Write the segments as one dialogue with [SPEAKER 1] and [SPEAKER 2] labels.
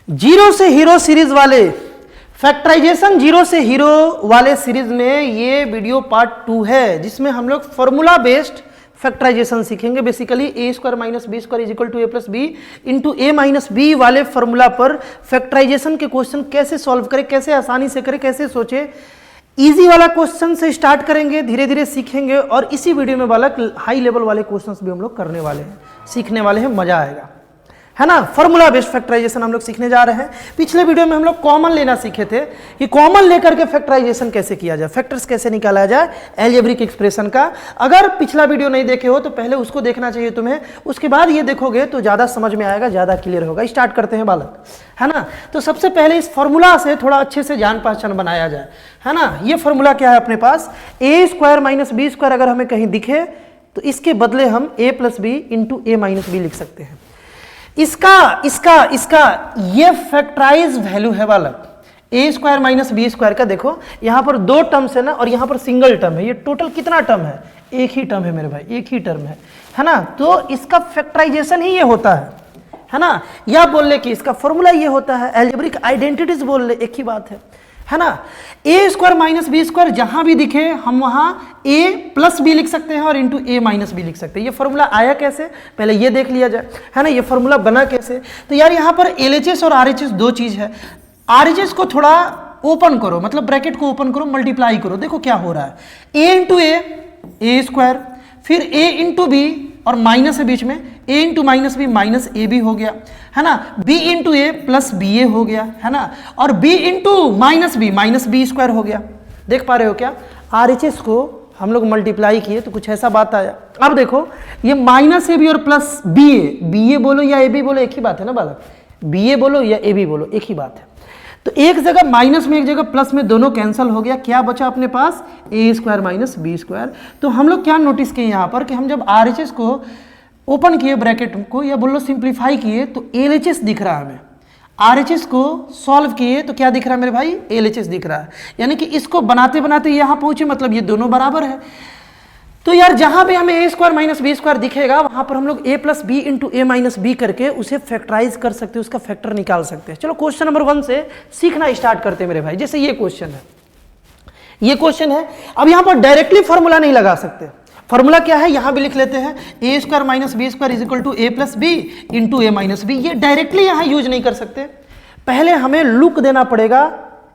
[SPEAKER 1] Zero से hero series वाले factorisation zero से हीरो वाले सीरीज में ये वीडियो पार्ट 2 है, जिसमें हम लोग फॉर्मूला बेस्ड फैक्टराइजेशन सीखेंगे। Basically a square minus b square is equal to a plus b into a minus b वाले फॉर्मूला पर फैक्टराइजेशन के क्वेश्चन कैसे सॉल्व करें, कैसे आसानी से करें, कैसे सोचे। इजी वाला क्वेश्चन से स्टार्ट करेंगे, धीरे धीरे सीखेंगे और इसी वीडियो में वाला हाई लेवल वाले क्वेश्चंस भी हम लोग करने वाले हैं, सीखने वाले हैं, मजा आएगा, है ना। फॉर्मूला बेस्ड फैक्टराइजेशन हम लोग सीखने जा रहे हैं। पिछले वीडियो में हम लोग कॉमन लेना सीखे थे कि कॉमन लेकर के फैक्टराइजेशन कैसे किया जाए, फैक्टर्स कैसे निकाला जाए एल्जेब्रिक एक्सप्रेशन का। अगर पिछला वीडियो नहीं देखे हो तो पहले उसको देखना चाहिए तुम्हें, उसके बाद ये देखोगे तो ज़्यादा समझ में आएगा, ज़्यादा क्लियर होगा। स्टार्ट करते हैं बालक, है ना। तो सबसे पहले इस फॉर्मूला से थोड़ा अच्छे से जान पहचान बनाया जाए, है ना। ये फॉर्मूला क्या है अपने पास, ए स्क्वायर माइनस बी स्क्वायर अगर हमें कहीं दिखे तो इसके बदले हम ए plus b into a minus b लिख सकते हैं। इसका ये फैक्टराइज वैल्यू है बालक, a square minus b square का। देखो यहाँ पर दो टर्म्स है ना और यहाँ पर सिंगल टर्म है। ये टोटल कितना टर्म है, एक ही टर्म है मेरे भाई, एक ही टर्म है ना। तो इसका फैक्टराइजेशन ही ये होता है ना। या बोल ले कि इसका फॉर्मूला ये होता है, एल्जेब्रिक आइडेंटिटीज बोल ले, एक ही बात है ना। ए स्क्वायर माइनस बी स्क्वायर जहां भी दिखे हम वहां ए प्लस बी लिख सकते हैं और इंटू ए माइनस बी लिख सकते हैं। ये फॉर्मूला आया कैसे, पहले ये देख लिया जाए, है ना। ये फॉर्मूला बना कैसे, तो यार यहाँ पर एलएचएस और आरएचएस दो चीज है। आरएचएस को थोड़ा ओपन करो, मतलब ब्रैकेट को ओपन करो, मल्टीप्लाई करो, देखो क्या हो रहा है। ए इंटू ए स्क्वायर, फिर ए इंटू बी और माइनस है बीच में, a into minus b minus a b हो गया, है ना। B into a plus b a हो गया, है ना। और b into minus b square हो गया। देख पा रहे हो क्या, आरएचएस को हम लोग मल्टीप्लाई किए तो कुछ ऐसा बात आया। अब देखो ये माइनस ए बी और प्लस बी ए बोलो या ए बी बोलो एक ही बात है ना बालक, बी ए बोलो या ए बी बोलो एक ही बात है। तो एक जगह माइनस में एक जगह प्लस में, दोनों कैंसिल हो गया। क्या बचा अपने पास, ए स्क्वायर माइनस बी स्क्वायर। तो हम लोग क्या नोटिस किए यहाँ पर कि हम जब आरएचएस को ओपन किए ब्रैकेट को या बोलो सिंप्लीफाई किए तो एलएचएस दिख रहा है हमें। आरएचएस को सॉल्व किए तो क्या दिख रहा है मेरे भाई, एलएचएस दिख रहा है। यानी कि इसको बनाते बनाते यहाँ पहुंचे, मतलब ये दोनों बराबर है। तो यार जहां भी हमें ए स्क्वायर माइनस बी स्क्वायर दिखेगा वहां पर हम लोग ए plus b into a minus B करके उसे फैक्टराइज कर सकते हैं, उसका फैक्टर निकाल सकते हैं। चलो क्वेश्चन नंबर 1 से सीखना स्टार्ट करते हैं मेरे भाई। जैसे ये क्वेश्चन है, अब यहां पर डायरेक्टली फॉर्मूला नहीं लगा सकते। फॉर्मूला क्या है, यहां भी लिख लेते हैं, a square minus b square is equal to a plus b into a minus b. ये डायरेक्टली यहां यूज नहीं कर सकते, पहले हमें लुक देना पड़ेगा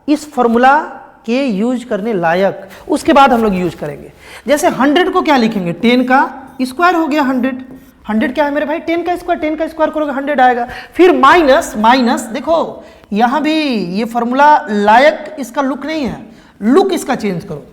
[SPEAKER 1] इस फॉर्मूला के यूज करने लायक, उसके बाद हम लोग यूज करेंगे। जैसे 100 को क्या लिखेंगे, 10 का स्क्वायर हो गया 100 क्या है मेरे भाई, 10 का स्क्वायर करोगे 100 आएगा। फिर माइनस देखो यहां भी ये फॉर्मूला लायक इसका लुक नहीं है, लुक इसका चेंज करो,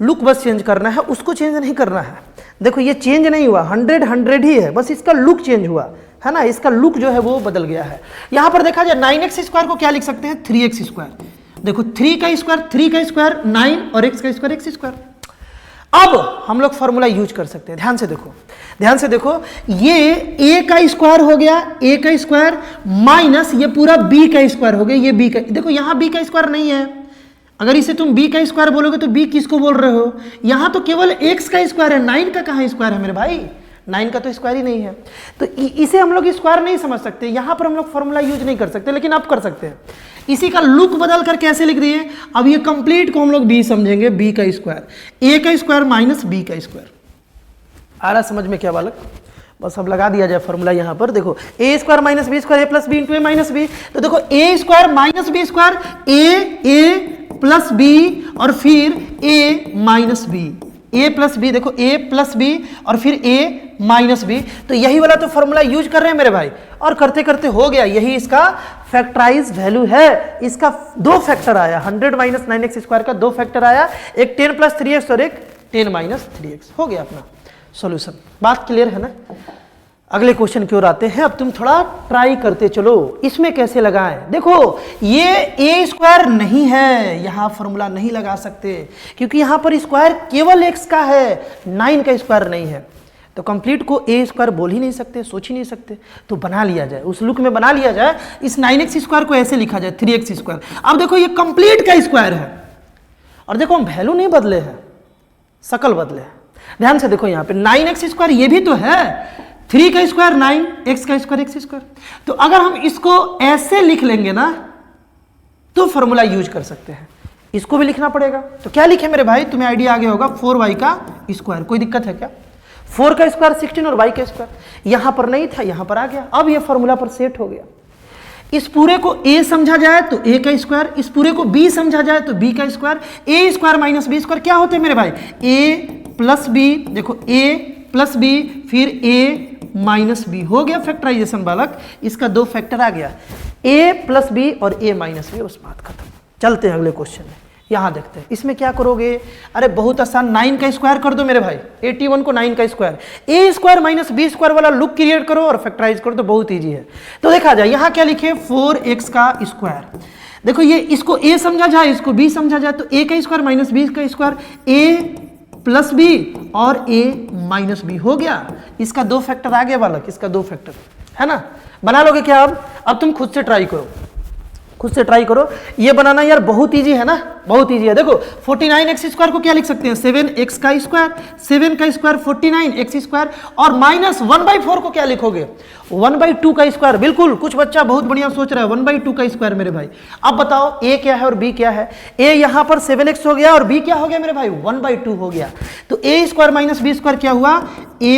[SPEAKER 1] लुक बस चेंज करना है, उसको चेंज नहीं करना है। देखो ये चेंज नहीं हुआ, 100 ही है, बस इसका लुक चेंज हुआ, है ना। इसका लुक जो है वो बदल गया है। यहां पर देखा जाए 9x स्क्वायर को क्या लिख सकते हैं, 3x स्क्वायर। देखो 3 का स्क्वायर 9 और x का स्क्वायर x स्क्वायर। अब हम लोग फॉर्मूला यूज कर सकते हैं। ध्यान से देखो ये a का स्क्वायर हो गया, a का स्क्वायर माइनस ये पूरा b का स्क्वायर हो गया, ये b का। देखो यहां b का स्क्वायर नहीं है, अगर इसे तुम b का स्क्वायर बोलोगे तो b किसको बोल रहे हो, यहां तो केवल x का स्क्वायर है, 9 का कहां स्क्वायर है मेरे भाई, 9 का तो स्क्वायर ही नहीं है। तो इसे हम लोग स्क्वायर नहीं समझ सकते, यहां पर हम लोग फॉर्मूला यूज नहीं कर सकते, लेकिन अब कर सकते हैं। इसी का लुक बदल कर कैसे लिख दिए, अब ये कंप्लीट को हम लोग b समझेंगे, b का स्क्वायर, a का स्क्वायर माइनस b का स्क्वायर। आ रहा समझ में क्या बालक, बस अब लगा दिया जाए फॉर्मूला। यहां पर देखो ए square minus b square A plus b into a minus b. तो देखो ए स्क्वायर माइनस बी स्क्वायर ए प्लस बी और फिर ए माइनस बी, ए प्लस बी, देखो ए प्लस बी और फिर ए माइनस बी। तो यही वाला तो फॉर्मूला यूज कर रहे हैं मेरे भाई, और करते करते हो गया, यही इसका फैक्टराइज वैल्यू है। इसका दो फैक्टर आया, 100 माइनस 9x स्क्वायर का दो फैक्टर आया, एक 10 प्लस 3x और एक 10 माइनस 3x। हो गया अपना सॉल्यूशन। बात क्लियर है ना। अगले क्वेश्चन की ओर आते हैं। अब तुम थोड़ा ट्राई करते चलो, इसमें कैसे लगाएं। देखो ये ए स्क्वायर नहीं है, यहां फॉर्मूला नहीं लगा सकते क्योंकि यहां पर स्क्वायर केवल x का है, 9 का स्क्वायर नहीं है। तो कंप्लीट को ए स्क्वायर बोल ही नहीं सकते, सोच ही नहीं सकते, तो बना लिया जाए, उस लुक में बना लिया जाए। इस 9x स्क्वायर को ऐसे लिखा जाए 3x स्क्वायर। अब देखो ये कंप्लीट का स्क्वायर है और देखो हम वैल्यू नहीं बदले हैं, शकल बदले हैं। ध्यान से देखो यहाँ पे 9x स्क्वायर ये भी तो है, 3 का स्क्वायर 9, x का स्क्वायर x स्क्वायर। तो अगर हम इसको ऐसे लिख लेंगे ना तो फॉर्मूला यूज कर सकते हैं, इसको भी लिखना पड़ेगा। तो क्या लिखे मेरे भाई, तुम्हें आइडिया आ गया होगा, 4y का स्क्वायर। कोई दिक्कत है क्या? 4 का स्क्वायर 16 और y का स्क्वायर यहां पर नहीं था, यहां पर आ गया। अब ये फॉर्मूला पर सेट हो गया। इस पूरे को a समझा जाए तो a का स्क्वायर, इस पूरे को b समझा जाए तो b का square, a square minus b square क्या होते हैं मेरे भाई, a प्लस b। देखो a प्लस b फिर a माइनस b, हो गया फैक्टराइजेशन बालक। इसका 2 फैक्टर आ गया, a प्लस b और a माइनस b, उस बात खत्म। चलते हैं अगले क्वेश्चन में, यहां देखते हैं इसमें क्या करोगे। अरे बहुत आसान, 9 का स्क्वायर कर दो मेरे भाई, 81 को 9 का square, a square minus b square वाला लुक क्रिएट करो और फैक्टराइज करो, तो बहुत इजी है। तो देखा जाए यहां क्या लिखे, 4x का स्क्वायर। देखो ये इसको a समझा जाए, इसको b समझा जाए, तो a का स्क्वायर माइनस b का स्क्वायर, a प्लस b और a माइनस b, हो गया। इसका 2 फैक्टर आ गया बालक, इसका 2 फैक्टर है ना। बना लोगे क्या? अब तुम खुद से ट्राई करो, खुद से ट्राई करो। ये बनाना यार बहुत इजी है ना, बहुत इजी है। देखो 49x स्क्वायर को क्या लिख सकते हैं, 7x का स्क्वायर, 7 का स्क्वायर 49x स्क्वायर, और माइनस 1/4 को क्या लिखोगे, 1/2 का स्क्वायर। बिल्कुल, कुछ बच्चा बहुत बढ़िया सोच रहा है, 1/2 का स्क्वायर मेरे भाई। अब बताओ a क्या है और b क्या है। a यहां पर 7x हो गया और b क्या हो गया मेरे भाई, 1/2 हो गया। तो a square minus b square क्या हुआ, a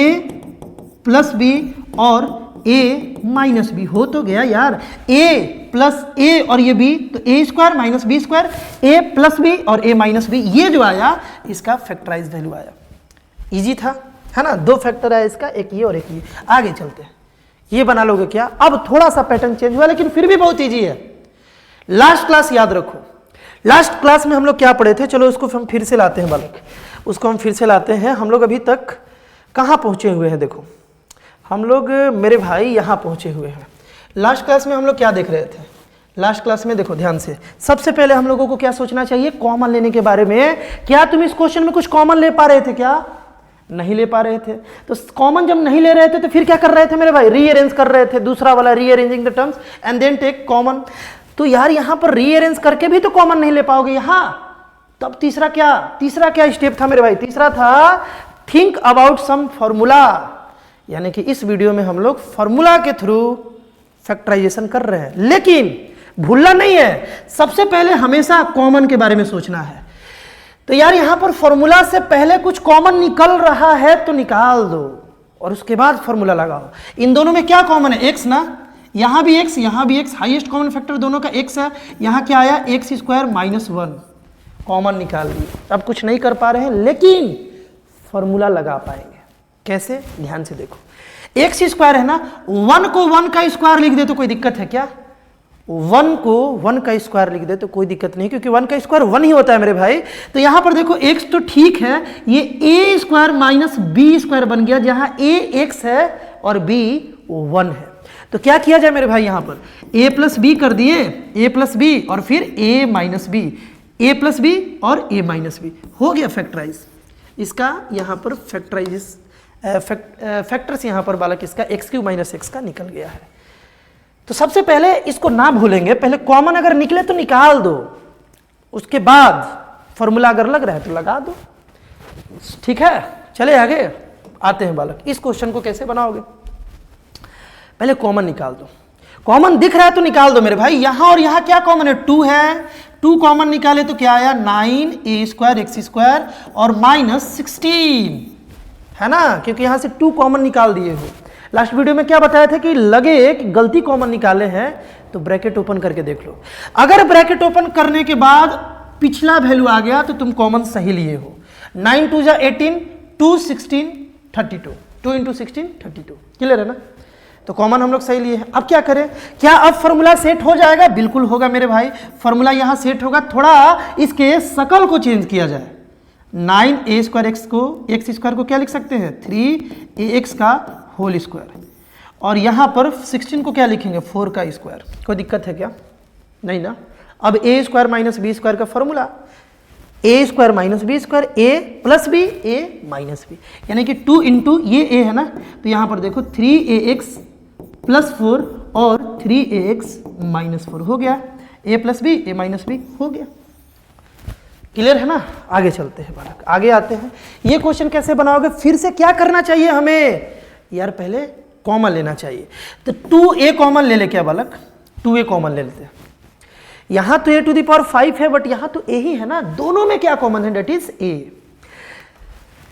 [SPEAKER 1] प्लस b और a माइनस बी, हो तो गया यार। a प्लस a और ये b, तो a square minus b square, a plus b और a माइनस b, ये जो आया इसका फैक्टराइज वैल्यू आया। इजी था, है ना। 2 फैक्टर है इसका, एक ये और एक ये। आगे चलते हैं, ये बना लोगे क्या। अब थोड़ा सा पैटर्न चेंज हुआ लेकिन फिर भी बहुत इजी है। लास्ट क्लास याद रखो, लास्ट क्लास में हम लोग क्या पढ़े थे, चलो उसको हम फिर से लाते हैं बालक, उसको हम फिर से लाते हैं। हम लोग अभी तक कहाँ पहुंचे हुए हैं, देखो हम लोग मेरे भाई यहाँ पहुंचे हुए हैं। लास्ट क्लास में हम लोग क्या देख रहे थे, लास्ट क्लास में देखो ध्यान से, सबसे पहले हम लोगों को क्या सोचना चाहिए, कॉमन लेने के बारे में। क्या तुम इस क्वेश्चन में कुछ कॉमन ले पा रहे थे क्या, नहीं ले पा रहे थे। तो कॉमन जब नहीं ले रहे थे तो फिर क्या कर रहे थे मेरे भाई, रीअरेंज कर रहे थे, दूसरा वाला rearranging the terms and then take common. तो यार यहाँ पर रीअरेंज करके भी तो कॉमन नहीं ले पाओगे यहाँ। तब तीसरा क्या स्टेप था मेरे भाई, तीसरा था थिंक अबाउट सम फॉर्मूला। यानी कि इस वीडियो में हम लोग फॉर्मूला के थ्रू फैक्टराइजेशन कर रहे हैं, लेकिन भूलना नहीं है, सबसे पहले हमेशा कॉमन के बारे में सोचना है। तो यार यहां पर फॉर्मूला से पहले कुछ कॉमन निकल रहा है तो निकाल दो और उसके बाद फॉर्मूला लगाओ। इन दोनों में क्या कॉमन है, x ना, यहां भी x यहां भी x, हाईएस्ट कॉमन फैक्टर दोनों का x है। यहां क्या आया, x स्क्वायर माइनस 1, कॉमन निकाल दिए। अब कुछ नहीं कर पा रहे हैं लेकिन फॉर्मूला लगा पाएंगे। कैसे, ध्यान से देखो, x स्क्वायर है ना, 1 को 1 का स्क्वायर लिख दे तो कोई दिक्कत है क्या, 1 को 1 का स्क्वायर लिख दे तो कोई दिक्कत नहीं, क्योंकि 1 का स्क्वायर 1 ही होता है मेरे भाई। तो यहां पर देखो x तो ठीक है, ये a square minus b square बन गया, जहां a x है और b 1 है। तो क्या किया जाए मेरे भाई, यहां पर a प्लस बी कर दिए, a प्लस बी और फिर a minus b, a plus b और a माइनस बी, हो गया फैक्टराइज। इसका यहां पर फैक्टराइज फैक्टर्स यहां पर बालक इसका x³ माइनस x का निकल गया है। तो सबसे पहले इसको ना भूलेंगे, पहले कॉमन अगर निकले तो निकाल दो, उसके बाद फॉर्मूला अगर लग रहा है तो लगा दो, ठीक है। चले आगे आते हैं बालक, इस क्वेश्चन को कैसे बनाओगे, पहले कॉमन निकाल दो। कॉमन दिख रहा है तो निकाल दो मेरे भाई। यहां और यहां क्या कॉमन है, 2 है, 2 कॉमन निकाले तो क्या आया, 9a स्क्वायर x स्क्वायर और माइनस 16, है ना, क्योंकि यहां से 2 कॉमन निकाल दिए हो। लास्ट वीडियो में क्या बताया था कि लगे कि गलती कॉमन निकाले हैं तो ब्रैकेट ओपन करके देख लो। अगर ब्रैकेट ओपन करने के बाद पिछला वैल्यू आ गया तो तुम कॉमन सही लिए हो। 9 2 जा 18, 2 16 32, 2 इंटू 16 32, क्लियर है ना। तो कॉमन हम लोग सही लिए हैं। अब क्या करें, क्या अब फॉर्मूला सेट हो जाएगा, बिल्कुल होगा मेरे भाई। फॉर्मूला यहां सेट होगा, थोड़ा इसके शकल को चेंज किया जाए। 9a स्क्वायर x को, x स्क्वायर को क्या लिख सकते हैं, 3ax का होल स्क्वायर, और यहां पर 16 को क्या लिखेंगे, 4 का स्क्वायर। कोई दिक्कत है क्या, नहीं ना। अब a square minus b square का formula, a square minus b square, a plus b, a minus b, यानी कि 2 इंटू ये a है ना, तो यहां पर देखो 3ax प्लस 4 और 3ax माइनस 4, हो गया। a plus b, a minus b, हो गया। क्लियर है ना। आगे चलते हैं बालक, आगे आते हैं। ये क्वेश्चन कैसे बनाओगे, फिर से क्या करना चाहिए हमें यार, पहले कॉमन लेना चाहिए। तो 2a कॉमन ले ले क्या बालक, 2a कॉमन ले लेते हैं। यहां तो a टू द पावर 5 है बट यहां तो a ही है ना, दोनों में क्या कॉमन है, डेट इज a।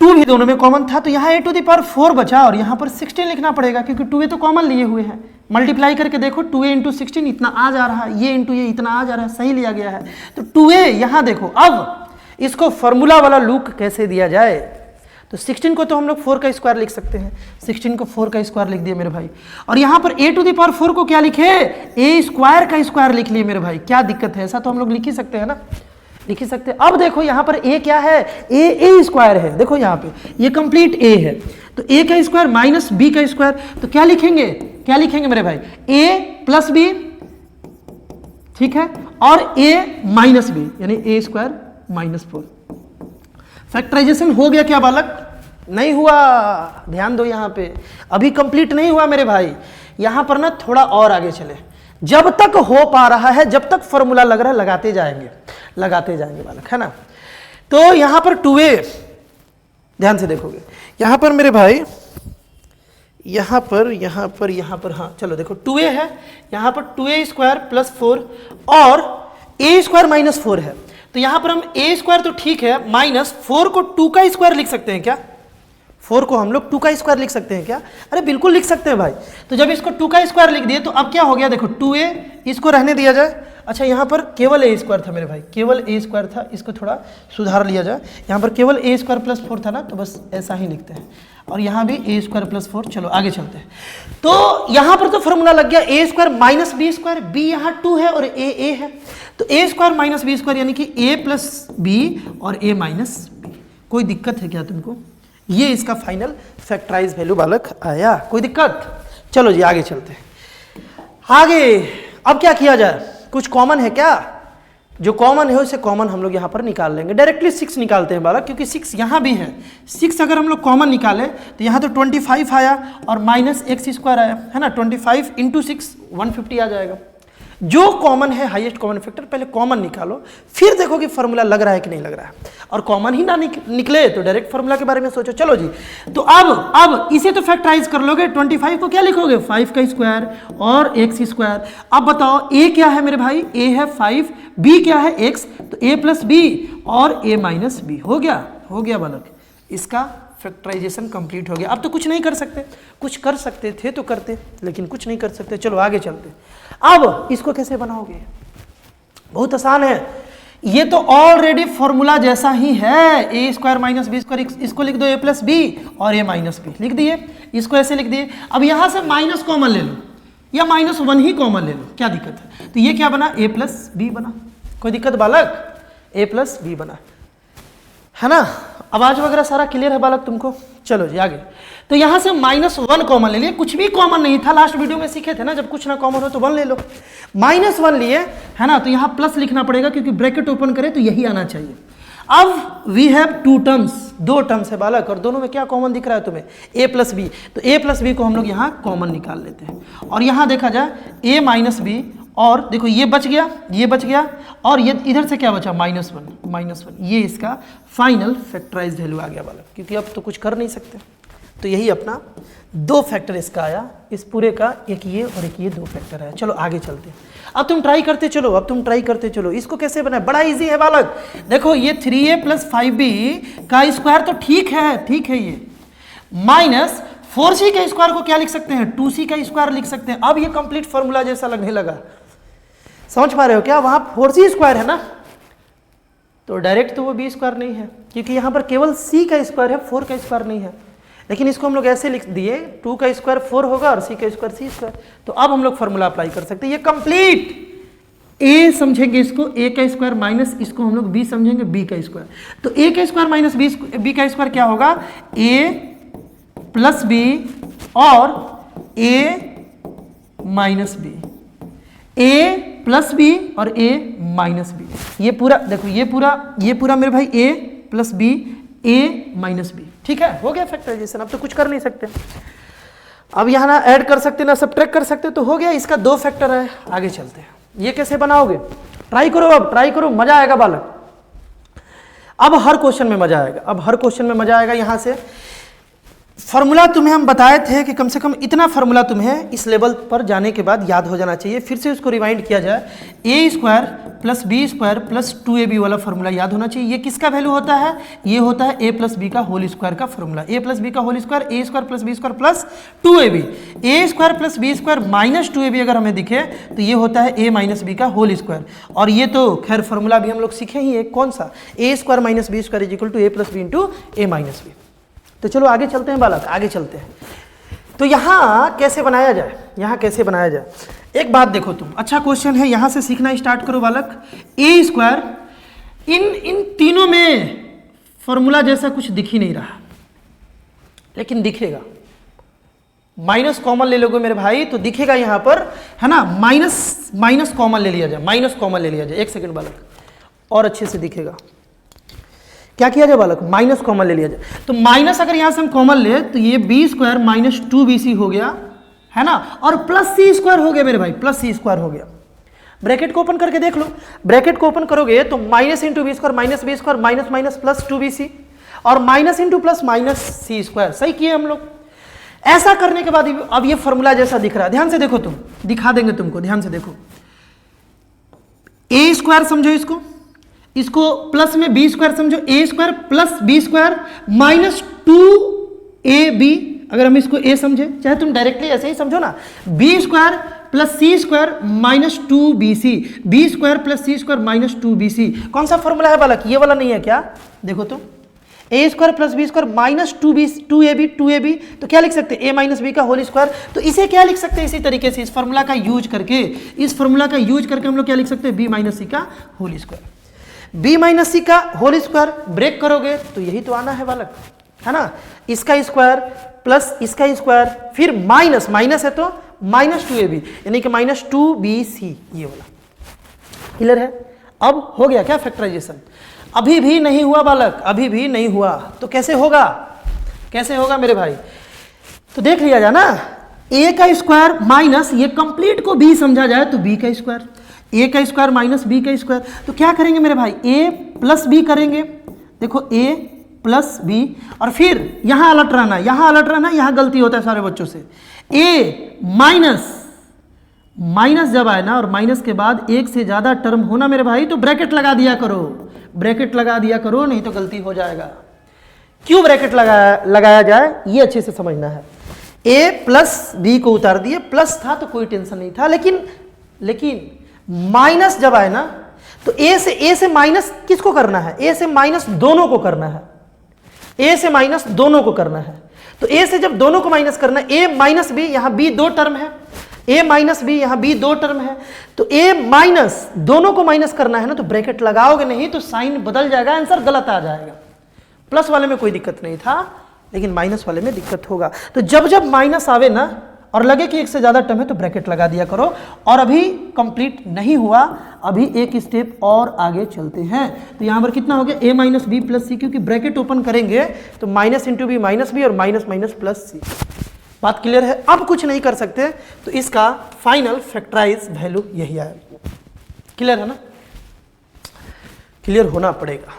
[SPEAKER 1] 2 भी दोनों में कॉमन था तो यहाँ a टू द पावर 4 बचा और यहाँ पर 16 लिखना पड़ेगा क्योंकि 2a तो कॉमन लिए हुए हैं। मल्टीप्लाई करके देखो 2a इंटू 16 इतना आ जा रहा है, ये इंटू ये इतना आ जा रहा है, सही लिया गया है। तो 2a यहाँ देखो, अब इसको फॉर्मूला वाला लुक कैसे दिया जाए, तो 16 को तो हम लोग 4 का स्क्वायर लिख सकते हैं, 16 को 4 का स्क्वायर लिख दिया मेरे भाई। और यहाँ पर a टू द पावर 4 को क्या लिखे, a स्क्वायर का स्क्वायर लिख लिए मेरे भाई। क्या दिक्कत है, ऐसा तो हम लोग लिख ही सकते हैं ना, लिख ही सकते हैं। अब देखो यहाँ पर a क्या है, a स्क्वायर है, देखो यहाँ पे ये कंप्लीट a है, तो a का स्क्वायर माइनस b का स्क्वायर, तो क्या लिखेंगे, क्या लिखेंगे मेरे भाई, a प्लस b, ठीक है, और a माइनस b यानी a स्क्वायर माइनस 4। फैक्टराइजेशन हो गया क्या बालक, नहीं हुआ, ध्यान दो यहाँ पे, अभी कंप्लीट नहीं हुआ मेरे भाई। यहाँ पर ना थोड़ा और आगे चले, जब तक हो पा रहा है, जब तक फॉर्मूला लग रहा है लगाते जाएंगे बालक, है ना। तो यहाँ पर 2a, ध्यान से देखोगे यहाँ पर मेरे भाई, यहाँ पर हाँ चलो देखो 2a है, यहाँ पर 2a स्क्वायर प्लस 4 और a स्क्वायर माइनस 4 है। तो यहाँ पर हम a स्क्वायर तो ठीक है, माइनस 4 को 2 का स्क्वायर लिख सकते हैं क्या, 4 को हम लोग 2 का स्क्वायर लिख सकते हैं क्या, अरे बिल्कुल लिख सकते हैं भाई। तो जब इसको 2 का स्क्वायर लिख दिए तो अब क्या हो गया, देखो 2a, इसको रहने दिया जाए। अच्छा यहाँ पर केवल a स्क्वायर था मेरे भाई, केवल a स्क्वायर था, इसको थोड़ा सुधार लिया जाए। यहाँ पर केवल a स्क्वायर प्लस 4 था ना, तो बस ऐसा ही लिखते हैं। और यहाँ भी a स्क्वायर प्लस 4, चलो आगे चलते हैं। तो यहाँ पर तो फॉर्मूला लग गया, a square minus b square, b यहाँ 2 है और a है, तो a square minus b square यानी कि a प्लस b और a माइनस b। कोई दिक्कत है क्या तुमको, ये इसका फाइनल फैक्टराइज वैल्यू बालक आया, कोई दिक्कत। चलो जी आगे चलते हैं। आगे अब क्या किया जाए, कुछ कॉमन है क्या, जो कॉमन है उसे कॉमन हम लोग यहाँ पर निकाल लेंगे, डायरेक्टली 6 निकालते हैं बालक, क्योंकि 6 यहाँ भी है। 6 अगर हम लोग कॉमन निकाले तो यहाँ तो 25 आया और माइनस x स्क्वायर आया, है ना, 25 इंटू 6 150 आ जाएगा। जो कॉमन है हाईएस्ट कॉमन फैक्टर, पहले कॉमन निकालो, फिर देखो कि फॉर्मूला लग रहा है कि नहीं लग रहा है। और कॉमन ही ना निकले तो डायरेक्ट फॉर्मूला के बारे में सोचो। चलो जी, तो अब इसे तो फैक्टराइज कर लोगे, 25 को क्या लिखोगे, 5 का स्क्वायर और x स्क्वायर। अब बताओ a क्या है मेरे भाई, a है 5, b क्या है x, तो a प्लस b और a माइनस b। हो गया बालक, इसका फैक्टराइजेशन कंप्लीट हो गया। अब तो कुछ नहीं कर सकते, कुछ कर सकते थे तो करते, लेकिन कुछ नहीं कर सकते। चलो आगे चलते। अब इसको कैसे बनाओगे, बहुत आसान है, ये तो ऑलरेडी फॉर्मूला जैसा ही है, a square minus b square, इसको लिख दो a प्लस बी और a माइनस बी, लिख दिए, इसको ऐसे लिख दिए। अब यहां से माइनस कॉमन ले लो या माइनस 1 ही कॉमन ले लो, क्या दिक्कत है। तो ये क्या बना, a प्लस बी बना, कोई दिक्कत बालक, a प्लस बी बना, है ना। आवाज वगैरह सारा क्लियर है बालक तुमको। चलो जी आगे। तो यहां से -1 कॉमन ले लिए, कुछ भी कॉमन नहीं था, लास्ट वीडियो में सीखे थे ना, जब कुछ ना कॉमन हो तो 1 ले लो। -1 लिए, है ना, तो यहां प्लस लिखना पड़ेगा क्योंकि ब्रैकेट ओपन करे तो यही आना चाहिए। अब वी हैव 2 टर्म्स, 2 टर्म्स है बालक, और दोनों में क्या कॉमन दिख रहा है तुम्हें, a प्लस बी। तो a प्लस बी को हम लोग यहाँ कॉमन निकाल लेते हैं और यहाँ देखा जाए a माइनस बी, और देखो ये बच गया, ये बच गया, और ये इधर से क्या बचा, -1, ये इसका फाइनल फैक्टराइज्ड वैल्यू आ गया बालक, क्योंकि अब तो कुछ कर नहीं सकते। तो यही अपना 2 फैक्टर इसका आया, इस पूरे का एक ये और एक ये 2 फैक्टर है। चलो आगे चलते हैं। अब तुम ट्राई करते चलो, इसको कैसे बनाए, बड़ा इजी है बालक। देखो ये 3a प्लस 5b का स्क्वायर तो ठीक है, ये माइनस 4c के स्क्वायर को क्या लिख सकते हैं, 2c का स्क्वायर लिख सकते हैं। अब ये कंप्लीट फॉर्मूला जैसा लगने लगा, समझ पा रहे हो क्या, वहां 4c स्क्वायर है ना, तो डायरेक्ट तो वो b स्क्वायर नहीं है, क्योंकि यहां पर केवल c का स्क्वायर है, 4 का स्क्वायर नहीं है। लेकिन इसको हम लोग ऐसे लिख दिए, 2 का स्क्वायर 4 होगा और c का स्क्वायर c स्क्वायर। तो अब हम लोग फॉर्मूला अप्लाई कर सकते हैं, ये कंप्लीट a समझेंगे इसको, a का स्क्वायर माइनस इसको हम लोग b समझेंगे, b का स्क्वायर। तो a का स्क्वायर माइनस b का स्क्वायर क्या होगा, a प्लस b और a minus b, a plus b और a माइनस बी। ये पूरा देखो, ये पूरा मेरे भाई a plus b, a minus b, ठीक है, हो गया फैक्टराइजेशन। अब तो कुछ कर नहीं सकते, अब यहाँ ना ऐड कर सकते ना सब्ट्रैक्ट कर सकते, तो हो गया, इसका 2 फैक्टर है। आगे चलते हैं, ये कैसे बनाओगे, ट्राई करो, मजा आएगा बालक। अब हर क्वेश्चन में मजा आएगा, यहाँ से फॉर्मूला तुम्हें हम बताए थे कि कम से कम इतना फॉर्मूला तुम्हें इस लेवल पर जाने के बाद याद हो जाना चाहिए। फिर से उसको रिवाइंड किया जाए, a square plus b square plus 2ab वाला फॉर्मूला याद होना चाहिए। ये किसका वैल्यू होता है? ये होता है a प्लस बी का होल स्क्वायर का फॉर्मूला। a प्लस बी का whole square, a square plus b square plus 2ab। A square plus b square minus 2ab अगर हमें दिखे तो ये होता है a माइनस बी का होल स्क्वायर। और ये तो खैर फॉर्मूला भी हम लोग सीखे ही, एक कौन सा, a square minus b square is equal to a plus b into a minus b. तो चलो आगे चलते हैं बालक, आगे चलते हैं। तो यहाँ कैसे बनाया जाए, यहाँ कैसे बनाया जाए, एक बात देखो तुम, अच्छा क्वेश्चन है, यहाँ से सीखना स्टार्ट करो बालक। ए स्क्वायर, इन तीनों में फॉर्मूला जैसा कुछ दिख ही नहीं रहा, लेकिन दिखेगा। माइनस कॉमन ले लोगे मेरे भाई तो दिखेगा यहाँ पर, है ना, माइनस कॉमन ले लिया जाए, माइनस कॉमन ले लिया जाए। एक सेकेंड बालक, और अच्छे से दिखेगा। क्या किया जाए बालक? माइनस कॉमन ले लिया जाए। तो माइनस अगर यहां से हम कॉमन ले तो ये बी स्क्वायर माइनस 2bc हो गया, है ना, और प्लस सी स्क्वायर हो गया मेरे भाई, प्लस सी स्क्वायर हो गया। ब्रैकेट को ओपन करके देख लो, ब्रैकेट को ओपन करोगे तो minus into b square minus b square minus minus plus 2bc और minus into plus minus c square. सही किए हम लोग। ऐसा करने के बाद अब ये फॉर्मूला जैसा दिख रहा है, ध्यान से देखो तुम, दिखा देंगे तुमको, ध्यान से देखो। ए स्क्वायर समझो इसको प्लस में बी स्क्वायर समझो, a square plus b square minus 2ab, अगर हम इसको ए समझे, चाहे तुम डायरेक्टली ऐसे ही समझो ना, b square plus c square minus 2bc, b square plus c square minus 2bc। कौन सा फॉर्मूला है बालक? ये वाला नहीं है क्या? देखो तो, a square plus b square minus 2ab, तो क्या लिख सकते हैं? ए माइनस बी का होल स्क्वायर। तो इसे क्या लिख सकते हैं? इसी तरीके से इस फॉर्मूला का यूज करके, हम लोग क्या लिख सकते हैं? बी माइनस सी का होल स्क्वायर। बी माइनस सी का होल स्क्वायर ब्रेक करोगे तो यही तो आना है बालक, है ना, इसका स्क्वायर प्लस इसका स्क्वायर, फिर माइनस है तो माइनस 2ab, यानी कि माइनस 2bc, ये वाला। क्लियर है? अब हो गया क्या फैक्टराइजेशन? अभी भी नहीं हुआ बालक, अभी भी नहीं हुआ। तो कैसे होगा, कैसे होगा मेरे भाई? तो देख लिया जाए ना, a का स्क्वायर माइनस, ये कंप्लीट को b समझा जाए तो b का स्क्वायर, a का स्क्वायर माइनस b का स्क्वायर। तो क्या करेंगे मेरे भाई? a प्लस b करेंगे। देखो a प्लस b, और फिर यहां अलर्ट रहना, यहां गलती होता है सारे बच्चों से। a माइनस जब आए ना, और माइनस के बाद एक से ज्यादा टर्म होना मेरे भाई, तो ब्रैकेट लगा दिया करो, नहीं तो गलती हो जाएगा। क्यों ब्रैकेट लगाया जाए ये अच्छे से समझना है। a प्लस b को उतार दिए, प्लस था तो कोई टेंशन नहीं था, लेकिन माइनस जब आए ना तो ए से माइनस किसको करना है? ए से माइनस दोनों को करना है, ए से माइनस दोनों को करना है। तो ए से जब दोनों को माइनस करना है, ए माइनस बी, यहां बी दो टर्म है, ए माइनस बी, यहां बी दो टर्म है, तो ए माइनस दोनों को माइनस करना है ना, तो ब्रैकेट लगाओगे नहीं तो साइन बदल जाएगा, आंसर गलत आ जाएगा। प्लस वाले में कोई दिक्कत नहीं था, लेकिन माइनस वाले में दिक्कत होगा। तो जब माइनस आवे ना और लगे कि एक से ज्यादा टर्म है तो ब्रैकेट लगा दिया करो। और अभी कंप्लीट नहीं हुआ, अभी एक स्टेप और आगे चलते हैं। तो यहां पर कितना हो गया? a minus b plus c, क्योंकि ब्रैकेट ओपन करेंगे तो minus into b minus b और माइनस माइनस प्लस सी। बात क्लियर है? अब कुछ नहीं कर सकते, तो इसका फाइनल फैक्टराइज वैल्यू यही आएगा। क्लियर है ना? क्लियर होना पड़ेगा।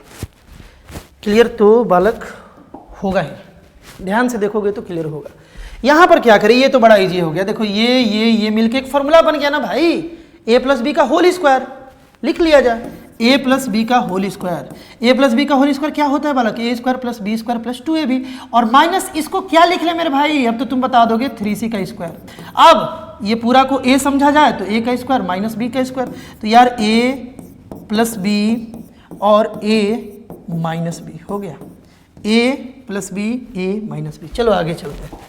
[SPEAKER 1] क्लियर तो बालक होगा ही, ध्यान से देखोगे तो क्लियर होगा। यहां पर क्या करें? ये तो बड़ा इजी हो गया। देखो ये मिलके एक फॉर्मूला बन गया ना भाई, a प्लस बी का होल स्क्वायर लिख लिया जाए। a प्लस बी का whole square, a plus b का होल स्क्वायर क्या होता है बालक? A square plus b square plus 2ab, और माइनस इसको क्या लिख ले मेरे भाई? अब तो तुम बता दोगे 3c का स्क्वायर। अब ये पूरा को a समझा जाए तो a का स्क्वायर माइनस b का स्क्वायर, तो यार a प्लस b और a माइनस b हो गया, a plus b a minus b। चलो आगे चलते हैं।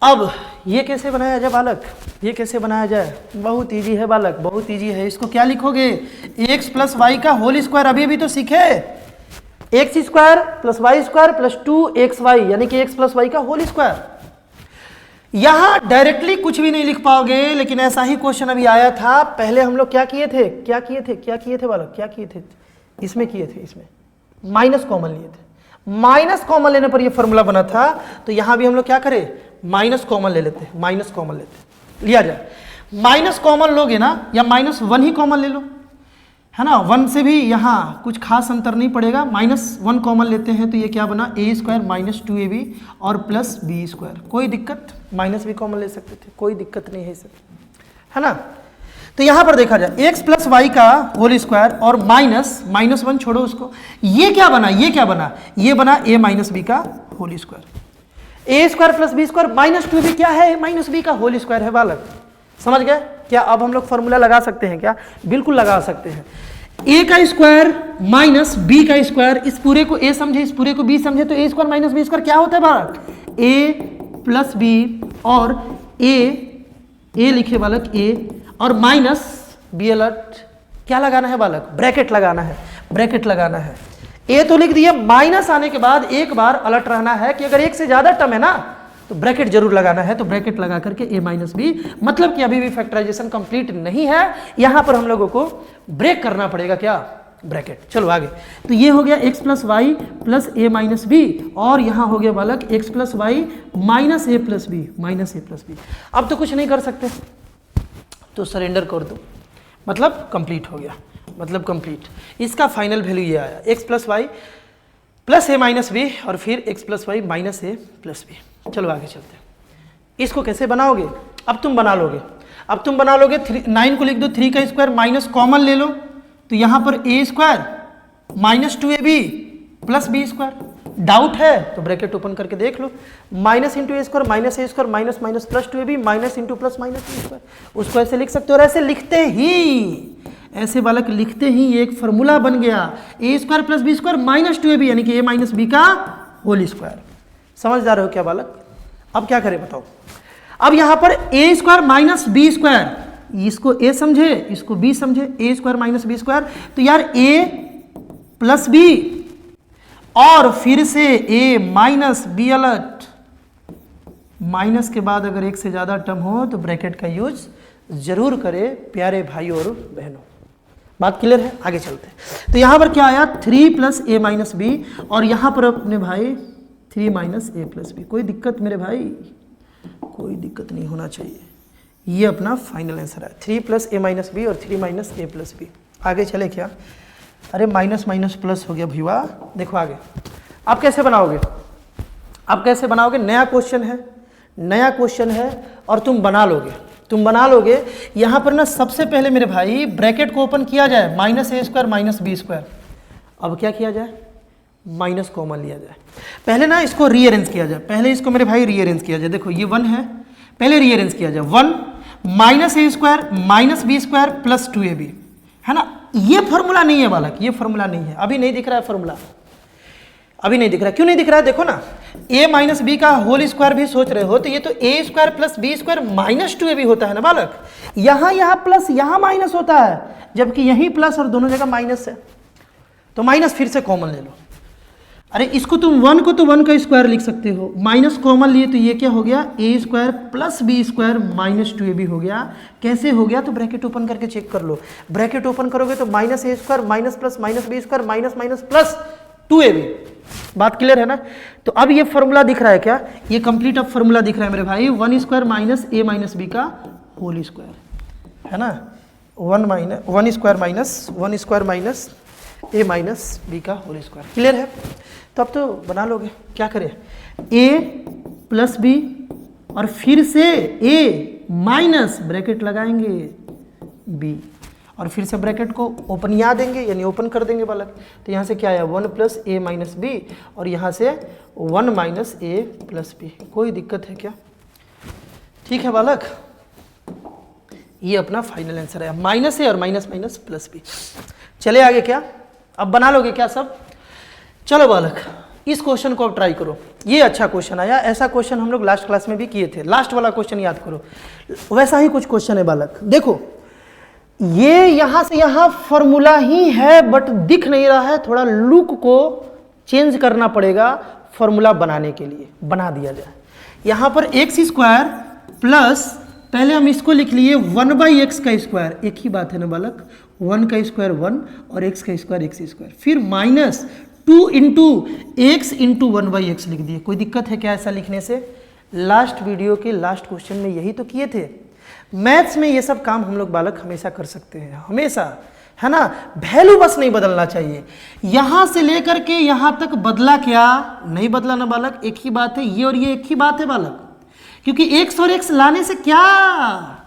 [SPEAKER 1] अब ये कैसे बनाया जाए बालक? ये कैसे बनाया जाए? बहुत इजी है बालक, बहुत इजी है। इसको क्या लिखोगे? x प्लस वाई का होल स्क्वायर, अभी तो सीखे, x square plus y square plus 2xy, यानी कि x प्लस वाई का होल स्क्वायर। यहां डायरेक्टली कुछ भी नहीं लिख पाओगे, लेकिन ऐसा ही क्वेश्चन अभी आया था। पहले हम लोग क्या किए थे बालक? क्या किए थे? इसमें माइनस कॉमन लिए थे। माइनस कॉमन लेने पर यह फॉर्मूला बना था, तो यहां भी हम लोग क्या करें? माइनस कॉमन ले लेते हैं, लिया जाए। माइनस कॉमन लोगे ना, या -1 ही कॉमन ले लो, है ना। 1 से भी यहाँ कुछ खास अंतर नहीं पड़ेगा, -1 कॉमन लेते हैं तो ये क्या बना, a² माइनस 2ab और प्लस b²। कोई दिक्कत, माइनस भी कॉमन ले सकते थे, कोई दिक्कत नहीं है इसमें, है ना। तो यहाँ पर देखा जाए x प्लस वाई का होल स्क्वायर और -1 छोड़ो उसको, ये क्या बना, ये क्या बना, ये बना a माइनस बी का whole square. a² plus b² minus 2b क्या है, माइनस बी का होल स्क्वायर है बालक। समझ गए क्या। अब हम लोग फॉर्मूला लगा सकते हैं क्या, बिल्कुल लगा सकते हैं। a का स्क्वायर माइनस b का स्क्वायर, इस पूरे को a समझे, इस पूरे को b समझे, तो a² माइनस b² क्या होता है बालक, a प्लस b और a लिखे बालक a और माइनस b अलर्ट क्या लगाना है बालक, ब्रैकेट लगाना है, ब्रैकेट लगाना है। a तो लिख दिया, माइनस आने के बाद एक बार अलर्ट रहना है कि अगर एक से ज्यादा टर्म है ना तो ब्रैकेट जरूर लगाना है। तो ब्रैकेट लगा करके a माइनस बी, मतलब कि अभी भी फैक्टराइजेशन कंप्लीट नहीं है, यहां पर हम लोगों को ब्रेक करना पड़ेगा क्या, ब्रैकेट। चलो आगे, तो ये हो गया x plus y plus a minus b और यहां हो गया बालक x plus y minus a plus b, minus a plus b. अब तो कुछ नहीं कर सकते तो सरेंडर कर दो, मतलब कंप्लीट हो गया, मतलब कंप्लीट। इसका फाइनल वैल्यू ये आया x plus y plus a minus b और फिर x plus y minus a plus b. चलो आगे चलते हैं। इसको कैसे बनाओगे, अब तुम बना लोगे, अब तुम बना लोगे 9 को लिख दो, 3 का स्क्वायर माइनस कॉमन ले लो तो यहां पर a² minus 2ab plus b²। Doubt है तो ब्रैकेट ओपन करके देख लो, minus into a² minus a² minus minus plus 2ab minus into plus minus b²। उसको ऐसे लिख सकते हो और ऐसे लिखते ही, ऐसे बालक लिखते ही एक फॉर्मूला बन गया, a² plus b² minus 2ab यानी कि a माइनस b का होल स्क्वायर। समझदार हो क्या बालक। अब क्या करें बताओ, अब यहां पर a² माइनस b², इसको a समझे, इसको b समझे, a² माइनस b², तो यार a प्लस b और फिर से a minus b alert, minus के बाद अगर एक से ज्यादा टर्म हो तो ब्रैकेट का यूज जरूर करे प्यारे भाई और बहनों। बात क्लियर है, आगे चलते हैं। तो यहां पर क्या आया, 3 प्लस a माइनस बी और यहां पर अपने भाई 3 माइनस a प्लस बी। कोई दिक्कत मेरे भाई, कोई दिक्कत नहीं होना चाहिए। ये अपना फाइनल आंसर है, 3 प्लस a माइनस बी और 3 माइनस a प्लस बी। आगे चले क्या, अरे माइनस माइनस प्लस हो गया भैया। देखो आगे आप कैसे बनाओगे, आप कैसे बनाओगे, नया क्वेश्चन है, नया क्वेश्चन है और तुम बना लोगे, तुम बना लोगे। यहां पर ना सबसे पहले मेरे भाई ब्रैकेट को ओपन किया जाए, माइनस a² माइनस b²। अब क्या किया जाए, माइनस कॉमन लिया जाए। पहले ना इसको रीअरेंज किया जाए, पहले इसको मेरे भाई रीअरेंज किया जाए। देखो ये 1 है, पहले रीअरेंज किया जाए, 1 minus a² minus b² plus 2ab, है ना। ये फॉर्मूला नहीं है बालक, ये फॉर्मूला नहीं है, अभी नहीं दिख रहा है फॉर्मूला, अभी नहीं दिख रहा है। क्यों नहीं दिख रहा है, देखो ना, a माइनस बी का होल स्क्वायर भी सोच रहे हो तो ये तो a² plus b² minus 2ab होता है ना बालक। यहां प्लस यहां माइनस होता है, जबकि यहीं प्लस और दोनों जगह माइनस है, तो माइनस फिर से कॉमन ले लो। अरे इसको तुम 1 को तो 1 का स्क्वायर लिख सकते हो, माइनस कॉमन लिए तो ये क्या हो गया, a² plus b² minus 2ab हो गया। कैसे हो गया, तो ब्रैकेट ओपन करके चेक कर लो। ब्रैकेट ओपन करोगे तो minus a² minus plus minus b² minus minus plus 2ab। बात क्लियर है ना। तो अब ये फॉर्मूला दिख रहा है क्या, ये कंप्लीट अब फॉर्मूला दिख रहा है मेरे भाई, 1² माइनस a माइनस b का होल स्क्वायर, है ना। 1² माइनस a माइनस बी का होल स्क्वायर। क्लियर है, तो अब तो बना लोगे। क्या करें, a प्लस बी और फिर से a माइनस ब्रैकेट लगाएंगे b और फिर से ब्रैकेट को ओपन यहाँ देंगे, यानी ओपन कर देंगे बालक। तो यहाँ से क्या आया, 1 प्लस a माइनस बी और यहाँ से 1 माइनस a प्लस बी। कोई दिक्कत है क्या, ठीक है बालक। ये अपना फाइनल आंसर है, माइनस a और माइनस माइनस प्लस बी। चले आगे, क्या अब बना लोगे क्या सब। चलो बालक, इस क्वेश्चन को अब ट्राई करो, ये अच्छा क्वेश्चन आया। ऐसा क्वेश्चन हम लोग लास्ट क्लास में भी किए थे, लास्ट वाला क्वेश्चन याद करो। वैसा ही कुछ क्वेश्चन है बालक। देखो ये यहां से यहां फॉर्मूला ही है बट दिख नहीं रहा है, थोड़ा लुक को चेंज करना पड़ेगा फॉर्मूला बनाने के लिए। बना दिया जाए, यहां पर x² प्लस, पहले हम इसको लिख लिए 1/x का स्क्वायर, एक ही बात है ना बालक, 1 का स्क्वायर 1 और x का स्क्वायर x², फिर minus 2 into x into 1/x लिख दिए। कोई दिक्कत है क्या ऐसा लिखने से, लास्ट वीडियो के लास्ट क्वेश्चन में यही तो किए थे। मैथ्स में ये सब काम हम लोग बालक हमेशा कर सकते हैं, हमेशा, है ना। वैल्यू बस नहीं बदलना चाहिए। यहां से लेकर के यहां तक बदला क्या? नहीं बदला ना बालक, एक ही बात है, ये और ये एक ही बात है बालक, क्योंकि एक्स और एक्स लाने से क्या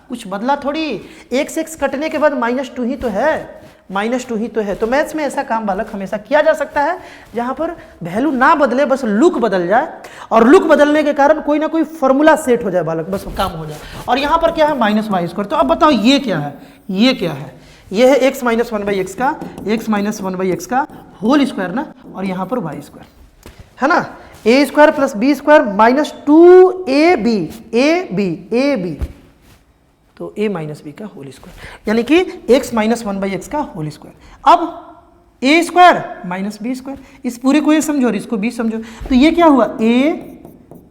[SPEAKER 1] कुछ बदला थोड़ी। एक्स एक्स कटने के बाद -2 ही तो है, -2 ही तो है। तो मैथ्स में ऐसा काम बालक हमेशा किया जा सकता है जहां पर वैल्यू ना बदले, बस लुक बदल जाए, और लुक बदलने के कारण कोई ना कोई फॉर्मूला सेट हो जाए बालक, बस काम हो जाए। और यहां पर क्या है? -y²। तो अब बताओ ये क्या है? ये क्या है? ये है x - 1/x का, x - 1/x का होल स्क्वायर ना, और यहां पर y², है ना। a² + b² -2ab तो a - b का होल स्क्वायर, यानी कि x - 1/x का होल स्क्वायर। अब a² - b², इस पूरे को a समझो और इसको b समझो, तो ये क्या हुआ? a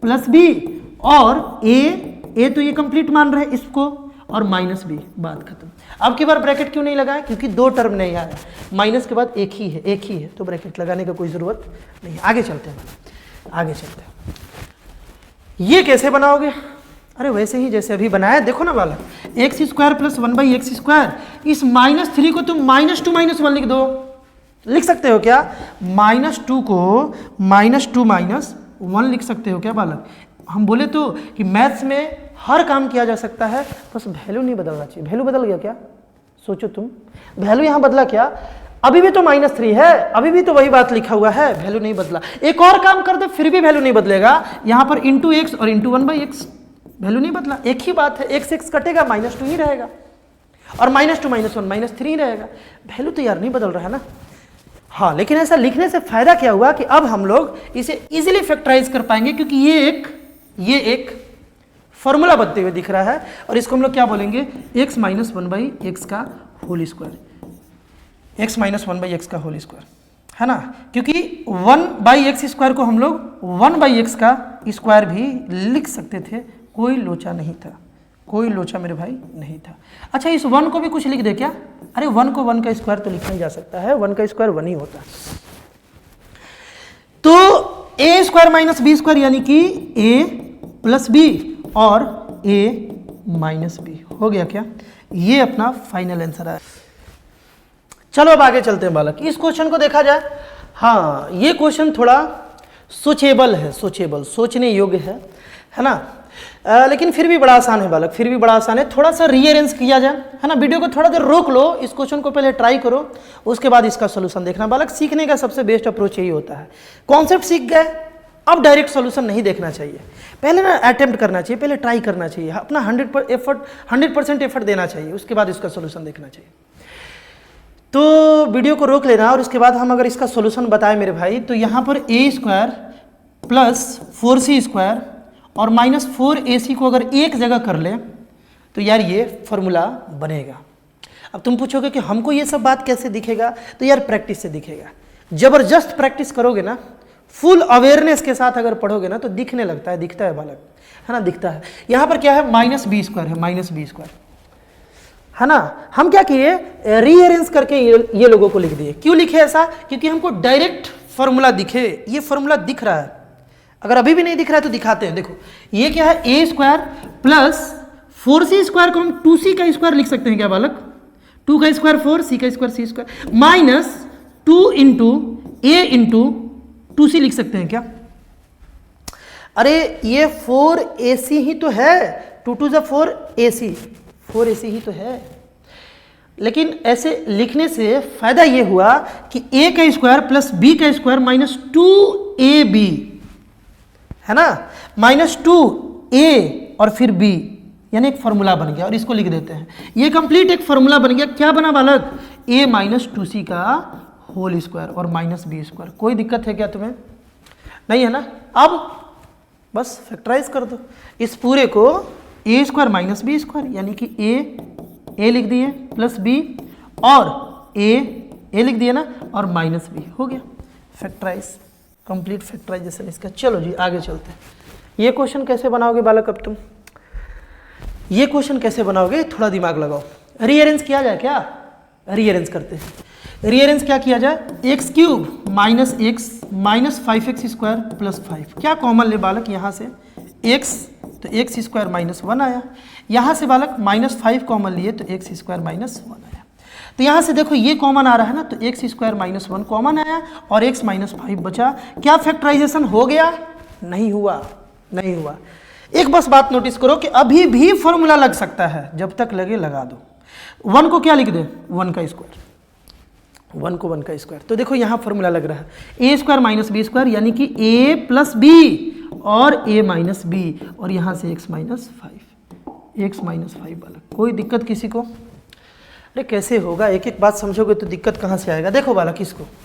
[SPEAKER 1] + b, और a तो ये कंप्लीट मान रहे हैं इसको, और -b, बात खत्म। अब की बार ब्रैकेट क्यों नहीं लगाया? क्योंकि दो टर्म नहीं आया, माइनस के बाद एक ही है, तो ब्रैकेट लगाने का कोई जरूरत नहीं। आगे चलते हैं, आगे चलते हैं। ये कैसे बनाओगे? अरे वैसे ही जैसे अभी बनाया, देखो ना बालक, x² + 1/x², इस -3 को तुम -2 - 1 लिख दो। लिख सकते हो क्या? -2 को -2 - 1 लिख सकते हो क्या बालक? हम बोले तो कि मैथ्स में हर काम किया जा सकता है, बस वैल्यू नहीं बदलना चाहिए। वैल्यू बदल गया क्या? सोचो तुम, वैल्यू यहां बदला क्या? अभी भी तो -3 है, अभी भी तो वही बात लिखा हुआ है, वैल्यू नहीं बदला। एक और काम कर दो फिर भी वैल्यू नहीं बदलेगा, यहां पर × x और × 1/x, वैल्यू नहीं बदला, एक ही बात है। x x कटेगा, -2 ही रहेगा, और -2 - 1 -3 ही रहेगा। वैल्यू तो यार नहीं बदल रहा है ना। हाँ, लेकिन ऐसा लिखने से फायदा क्या हुआ कि अब हम लोग इसे इजीली फैक्टराइज कर पाएंगे, क्योंकि ये एक फॉर्मूला बनते हुए दिख रहा है, और इसको हम लोग क्या बोलेंगे? x - 1/x का होल स्क्वायर, x - 1/x का होल स्क्वायर, है ना। क्योंकि 1/x² को हम लोग 1/x का स्क्वायर भी लिख सकते थे, कोई लोचा नहीं था, कोई लोचा मेरे भाई नहीं था। अच्छा, इस 1 को भी कुछ लिख दे क्या? अरे 1 को 1 का स्क्वायर तो लिखा ही जा सकता है, 1 का स्क्वायर 1 ही होता है। तो a² - b² यानी कि a + b और a - b हो गया क्या? ये अपना फाइनल आंसर है। चलो अब आगे चलते हैं बालक, इस क्वेश्चन को देखा जाए। हाँ, ये क्वेश्चन थोड़ा सोचेबल है, सोचने योग्य है ना। लेकिन फिर भी बड़ा आसान है बालक, फिर भी बड़ा आसान है। थोड़ा सा रीअरेंज किया जाए, है ना। वीडियो को थोड़ा देर रोक लो, इस क्वेश्चन को पहले ट्राई करो, उसके बाद इसका सोल्यूशन देखना। बालक, सीखने का सबसे बेस्ट अप्रोच यही होता है। कॉन्सेप्ट सीख गए, अब डायरेक्ट सोल्यूशन नहीं देखना चाहिए, पहले ना अटेम्प्ट करना चाहिए, पहले ट्राई करना चाहिए, अपना 100% एफर्ट देना चाहिए, उसके बाद इसका सोल्यूशन देखना चाहिए। तो वीडियो को रोक लेना, और उसके बाद हम अगर इसका सोल्यूशन बताएं मेरे भाई, तो यहाँ पर a² + 4c² और -4ac को अगर एक जगह कर ले तो यार ये फॉर्मूला बनेगा। अब तुम पूछोगे कि हमको ये सब बात कैसे दिखेगा? तो यार प्रैक्टिस से दिखेगा। जबरदस्त प्रैक्टिस करोगे ना, फुल अवेयरनेस के साथ अगर पढ़ोगे ना, तो दिखने लगता है, दिखता है बालक, है ना, दिखता है। यहाँ पर क्या है? -b² है, -b², है ना। हम क्या किए? रीअरेंज करके ये लोगों को लिख दिए। क्यों लिखे ऐसा? क्योंकि हमको डायरेक्ट फॉर्मूला दिखे। ये फॉर्मूला दिख रहा है, अगर अभी भी नहीं दिख रहा है तो दिखाते हैं। देखो, ये क्या है? a² + 4c² को हम 2c का स्क्वायर लिख सकते हैं क्या बालक? 2 का स्क्वायर 4, c का स्क्वायर c² -2 × a × 2c लिख सकते हैं क्या? अरे ये 4ac ही तो है, 2 × 2 = 4ac, 4ac ही तो है। लेकिन ऐसे लिखने से फायदा ये हुआ कि a का स्क्वायर + b का स्क्वायर -2ab, है ना, -2a और फिर b, यानी एक फॉर्मूला बन गया, और इसको लिख देते हैं। ये कंप्लीट एक फॉर्मूला बन गया। क्या बना बालक? a - 2c का होल स्क्वायर और -b²। कोई दिक्कत है क्या तुम्हें? नहीं है ना। अब बस फैक्टराइज कर दो इस पूरे को, a² - b², यानी कि a लिख दिए प्लस b और a लिख दिए ना, और -b हो गया फैक्टराइज, कंप्लीट फैक्टराइजेशन इसका। चलो जी आगे चलते हैं। ये क्वेश्चन कैसे बनाओगे बालक? अब तुम ये क्वेश्चन कैसे बनाओगे? थोड़ा दिमाग लगाओ। रीअरेंज किया जाए क्या? रीअरेंज करते हैं। रीअरेंज क्या किया जाए? x³ - x -5x² + 5। क्या कॉमन ले बालक? यहाँ से x तो एक्स स्क्वायर माइनस 1 आया। यहाँ से बालक -5 कॉमन लिए तो एक्स स्क्वायर माइनस 1 आया। तो यहाँ से देखो ये कॉमन आ रहा है ना, तो एक्स स्क्वायर माइनस 1 कॉमन आया और एक्स माइनस 5 बचा। क्या फैक्टराइजेशन हो गया? नहीं हुआ, नहीं हुआ। एक बस बात नोटिस करो कि अभी भी फॉर्मूला लग सकता है, जब तक लगे लगा दो। 1 को क्या लिख दे? 1 का स्क्वायर, 1 को 1 का स्क्वायर। तो देखो यहाँ फॉर्मूला लग रहा है ए स्क्वायर माइनस बी स्क्वायर, यानी कि ए प्लस बी और ए माइनस बी, और यहाँ से एक्स माइनस 5 वाला। कोई दिक्कत किसी को? अरे कैसे होगा, एक एक बात समझोगे तो दिक्कत कहाँ से आएगा। देखो बालक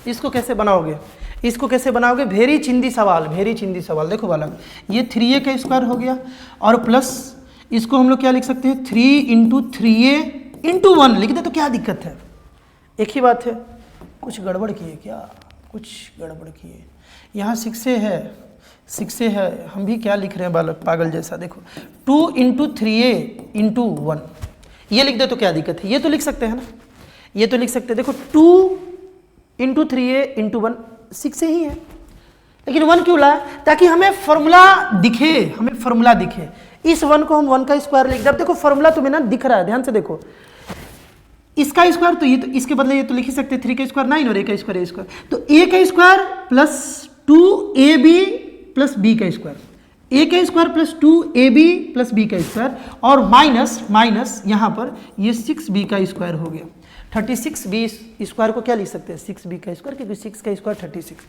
[SPEAKER 1] इसको कैसे बनाओगे, इसको कैसे बनाओगे? वेरी चिंदी सवाल, वेरी चिंदी सवाल। देखो बालक, ये 3a का स्क्वायर हो गया और प्लस इसको हम लोग क्या लिख सकते हैं? 3 इंटू 3a इंटू 1 लिख दे तो क्या दिक्कत है? एक ही बात है। कुछ गड़बड़ किए क्या? कुछ गड़बड़ किए। यहाँ 6a है, हम भी क्या लिख रहे हैं बालक पागल जैसा। देखो 2 इंटू 3a इंटू 1 ये लिख दे तो क्या दिक्कत है? ये तो लिख सकते हैं ना, ये तो लिख सकते हैं। देखो 2 इंटू 3a इंटू 1 6 ही है, लेकिन 1 क्यों लाया? ताकि हमें फॉर्मूला दिखे, हमें फॉर्मूला दिखे। इस 1 को हम 1 का स्क्वायर लिख दे। अब देखो फॉर्मूला तुम्हें ना दिख रहा है, ध्यान से देखो। इसका स्क्वायर तो ये, तो इसके बदले ये तो लिख ही सकते हैं 3 का स्क्वायर 9 और a का स्क्वायर a स्क्वायर। तो a का square plus 2ab plus b का स्क्वायर, a का square plus 2ab plus b का स्क्वायर, और माइनस यहाँ पर ये 6b का स्क्वायर हो गया। 36b स्क्वायर को क्या लिख सकते हैं? 6b का स्क्वायर, क्योंकि 6 का स्क्वायर 36।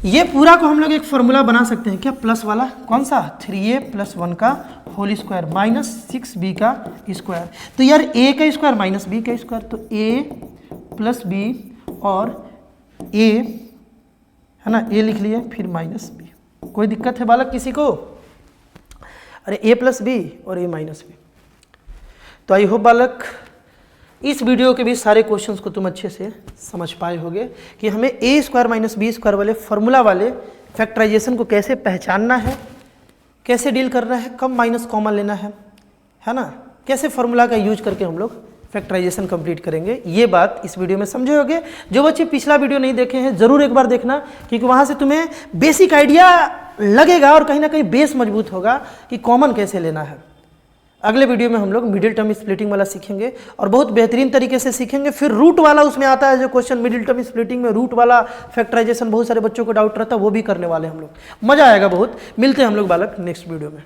[SPEAKER 1] ये पूरा को हम लोग एक फॉर्मूला बना सकते हैं क्या? प्लस वाला कौन सा? 3a प्लस 1 का होल स्क्वायर माइनस 6b का स्क्वायर। तो यार a का स्क्वायर माइनस b का स्क्वायर, तो a प्लस b और a है ना, a लिख लिया, फिर माइनस b। कोई दिक्कत है बालक किसी को? अरे a प्लस बी और a माइनस बी। तो आई होप बालक इस वीडियो के भी सारे क्वेश्चंस को तुम अच्छे से समझ पाए होगे कि हमें a square minus b square वाले फॉर्मूला वाले फैक्टराइजेशन को कैसे पहचानना है, कैसे डील करना है, कब माइनस कॉमन लेना है ना, कैसे फॉर्मूला का यूज करके हम लोग फैक्टराइजेशन कंप्लीट करेंगे। ये बात इस वीडियो में समझे होगे। जो बच्चे पिछला वीडियो नहीं देखे हैं ज़रूर एक बार देखना, क्योंकि वहाँ से तुम्हें बेसिक आइडिया लगेगा और कहीं ना कहीं बेस मजबूत होगा कि कॉमन कैसे लेना है। अगले वीडियो में हम लोग मिडिल टर्म स्प्लिटिंग वाला सीखेंगे और बहुत बेहतरीन तरीके से सीखेंगे। फिर रूट वाला उसमें आता है जो क्वेश्चन, मिडिल टर्म स्प्लिटिंग में रूट वाला फैक्टराइजेशन बहुत सारे बच्चों को डाउट रहता है, वो भी करने वाले हम लोग। मज़ा आएगा बहुत। मिलते हैं हम लोग बालक नेक्स्ट वीडियो में।